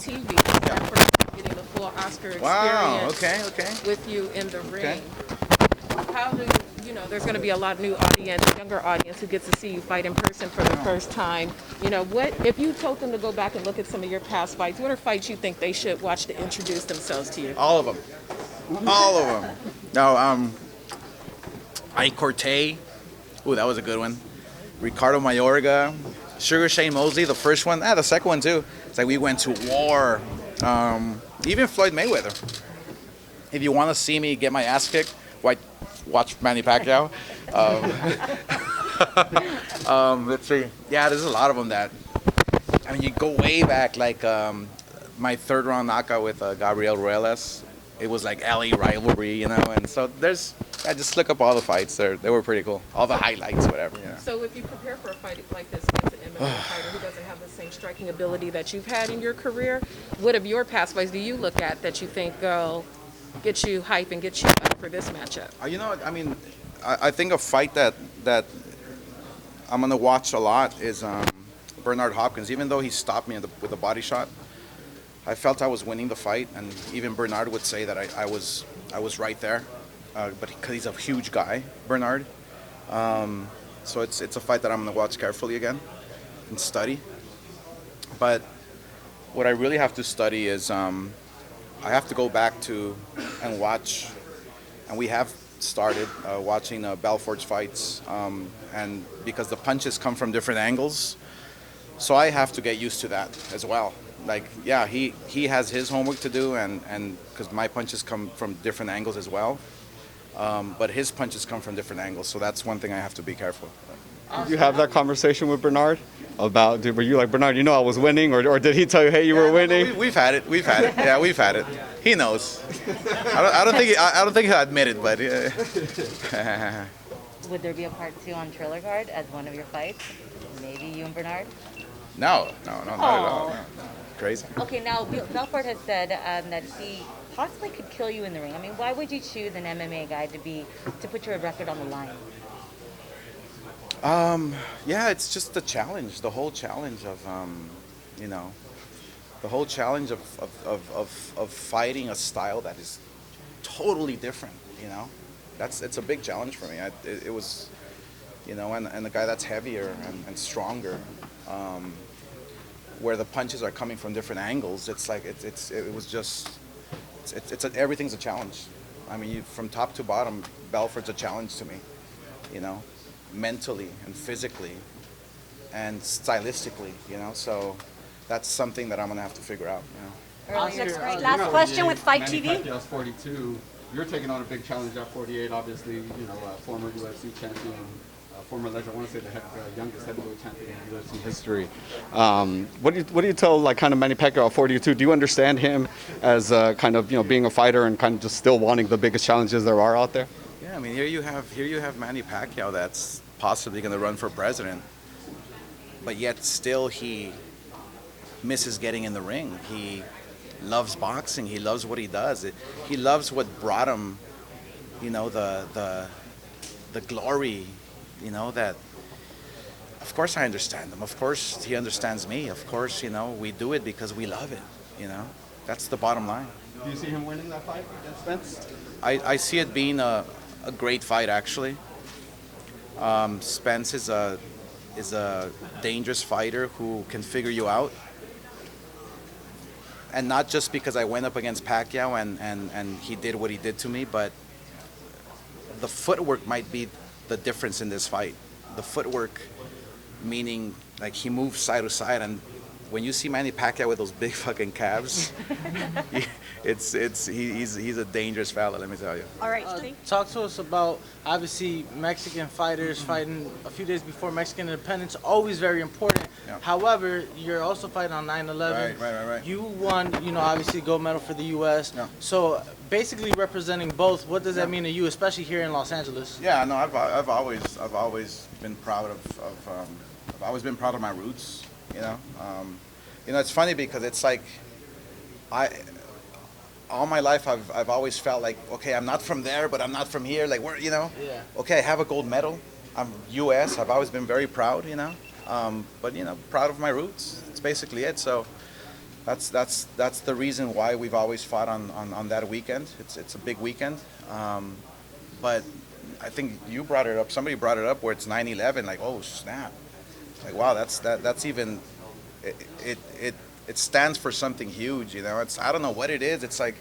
TV. That's where you're getting the full Oscar experience. Wow. Okay. With you in the ring. Okay. How do you know? There's going to be a lot of new audience, younger audience, who gets to see you fight in person for the first time. You know, what if you told them to go back and look at some of your past fights? What are fights you think they should watch to introduce themselves to you? All of them. All of them. No. Ike Cortez. Ooh, that was a good one. Ricardo Mayorga. Sugar Shane Mosley, the first one. The second one too. It's like we went to war. Even Floyd Mayweather. If you want to see me get my ass kicked, watch Manny Pacquiao. Let's see. Yeah, there's a lot of them that. I mean, you go way back, like my third round knockout with Gabriel Ruelas. It was like LA rivalry, you know, and so I just look up all the fights. They were pretty cool. All the highlights, whatever, you know. So if you prepare for a fight like this against an MMA fighter who doesn't have the same striking ability that you've had in your career, what of your past fights do you look at that you think will get you hype and get you up for this matchup? You know, I mean, I think a fight that I'm going to watch a lot is Bernard Hopkins. Even though he stopped me with a body shot, I felt I was winning the fight, and even Bernard would say that I was right there, but because he's a huge guy, Bernard. So it's a fight that I'm going to watch carefully again and study. But what I really have to study is I have to go back to and watch, and we have started watching Belfort's fights, and because the punches come from different angles, so I have to get used to that as well. Like, yeah, he has his homework to do, and because my punches come from different angles as well, but his punches come from different angles, so that's one thing I have to be careful. Did you have that conversation with Bernard about? Were you like, Bernard, you know I was winning, or did he tell you, hey, you were winning? No, we've had it. Yeah, we've had it. He knows. I don't think he'll admit it, but yeah. Would there be a part 2 on Triller Guard as one of your fights? Maybe you and Bernard? No, not at all. No. Crazy. Okay, now Belfort has said that he possibly could kill you in the ring. I mean, why would you choose an MMA guy to put your record on the line? Yeah, it's just the challenge, the whole challenge of, you know, the whole challenge of fighting a style that is totally different, you know. It's a big challenge for me. It was, you know, and the guy that's heavier and stronger, where the punches are coming from different angles. It's like everything's a challenge. I mean, from top to bottom, Belfort's a challenge to me, you know, mentally and physically and stylistically, you know. So that's something that I'm gonna have to figure out, you know. Last question with Fight Manny TV. Pacquiao's 42. You're taking on a big challenge at 48. Obviously, you know, former UFC champion, former legend. I want to say the youngest heavyweight champion in UFC history. What do you tell like kind of Manny Pacquiao at 42? Do you understand him as kind of, you know, being a fighter and kind of just still wanting the biggest challenges there are out there? Yeah, I mean, here you have Manny Pacquiao that's possibly going to run for president, but yet still he misses getting in the ring. He loves boxing. He loves what he does. He loves what brought him, you know, the glory, you know, that. Of course I understand him. Of course he understands me. Of course, you know, we do it because we love it, you know. That's the bottom line. Do you see him winning that fight against Spence? I see it being a great fight, actually. Spence is a dangerous fighter who can figure you out. And not just because I went up against Pacquiao and he did what he did to me, but the footwork might be the difference in this fight. The footwork, meaning like he moves side to side, and when you see Manny Pacquiao with those big fucking calves, he's a dangerous fella, let me tell you. All right. Talk to us about, obviously, Mexican fighters fighting a few days before Mexican independence, always very important. Yeah. However, you're also fighting on 9/11. Right. You won, you know, obviously gold medal for the U.S. Yeah. So basically representing both, what does that mean to you, especially here in Los Angeles? Yeah, no, I've always been proud I've always been proud of my roots, you know. You know, it's funny because it's like all my life I've always felt like, okay, I'm not from there, but I'm not from here. Like, where, you know? Yeah. Okay, I have a gold medal. I'm U.S. I've always been very proud, you know. But you know, proud of my roots. It's basically it. So, That's the reason why we've always fought on that weekend. It's a big weekend, but I think you brought it up. Somebody brought it up where it's 9/11. Like, oh snap! Like, wow, that's even it stands for something huge. You know, it's, I don't know what it is. It's like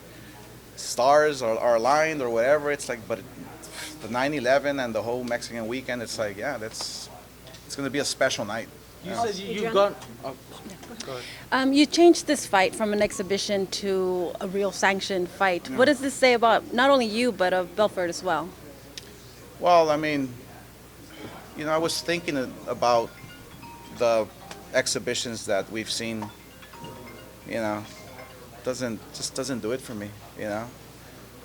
stars are aligned or whatever. It's like, but the 9/11 and the whole Mexican weekend. It's like, yeah, it's going to be a special night. You said you've gone. Oh, go ahead. You changed this fight from an exhibition to a real sanctioned fight. What does this say about not only you, but of Belfort as well? Well, I mean, you know, I was thinking about the exhibitions that we've seen. You know, just doesn't do it for me. You know,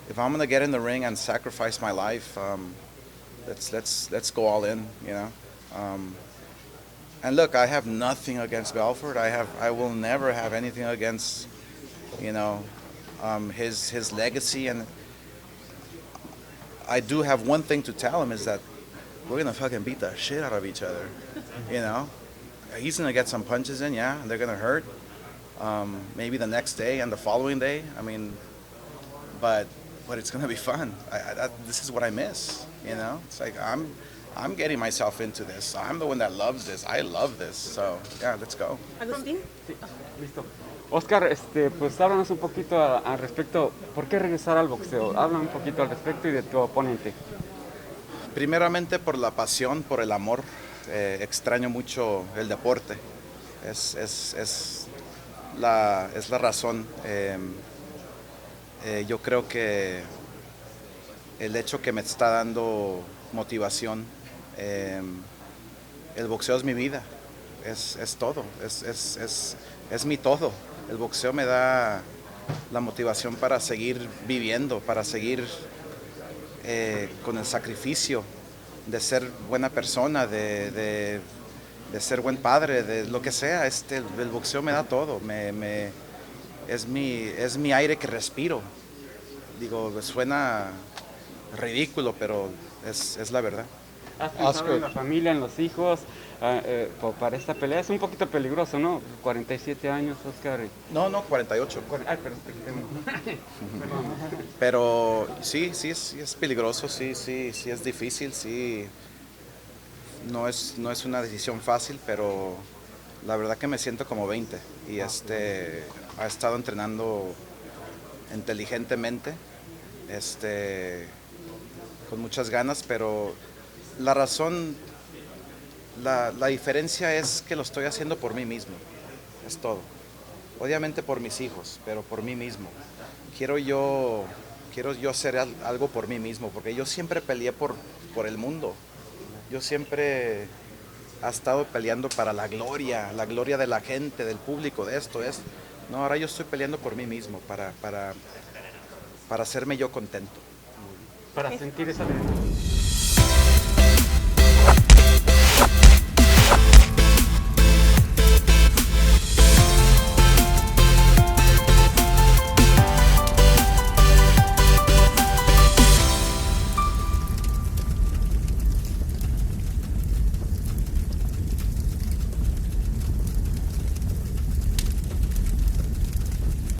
if I'm gonna get in the ring and sacrifice my life, let's go all in. You know, and look, I have nothing against Belfort. I will never have anything against, you know, his legacy. And I do have one thing to tell him is that we're gonna fucking beat the shit out of each other. You know, he's gonna get some punches in, yeah, and they're gonna hurt. Maybe the next day and the following day. I mean, but it's gonna be fun. This is what I miss. You know, it's like I'm getting myself into this. I'm the one that loves this. I love this. So yeah, let's go. Agustín? Listo. Oscar, pues háblanos un poquito al respecto. ¿Por qué regresar al boxeo? Habla un poquito al respecto y de tu oponente. Primeramente por la pasión, por el amor. Extraño mucho el deporte. Es la razón. Yo creo que el hecho que me está dando motivación, el boxeo es mi vida, es todo, es mi todo. El boxeo me da la motivación para seguir viviendo, para seguir con el sacrificio de ser buena persona, de ser buen padre, de lo que sea. El boxeo me da todo, es mi aire que respiro. Digo, suena ridículo, pero es la verdad. ¿Has pensado en la familia, en los hijos, para esta pelea? Es un poquito peligroso, ¿no? 47 años, Oscar. No, 48. Ay, perdón. Pero sí es peligroso, sí es difícil, sí. No es una decisión fácil, pero la verdad que me siento como 20 y ha estado entrenando inteligentemente, con muchas ganas, pero la razón, la diferencia es que lo estoy haciendo por mí mismo, es todo. Obviamente por mis hijos, pero por mí mismo. Quiero yo hacer algo por mí mismo, porque yo siempre peleé por el mundo. Yo siempre he estado peleando para la gloria de la gente, del público, de esto. No, ahora yo estoy peleando por mí mismo, para hacerme yo contento. Para sentir esa adrenalina.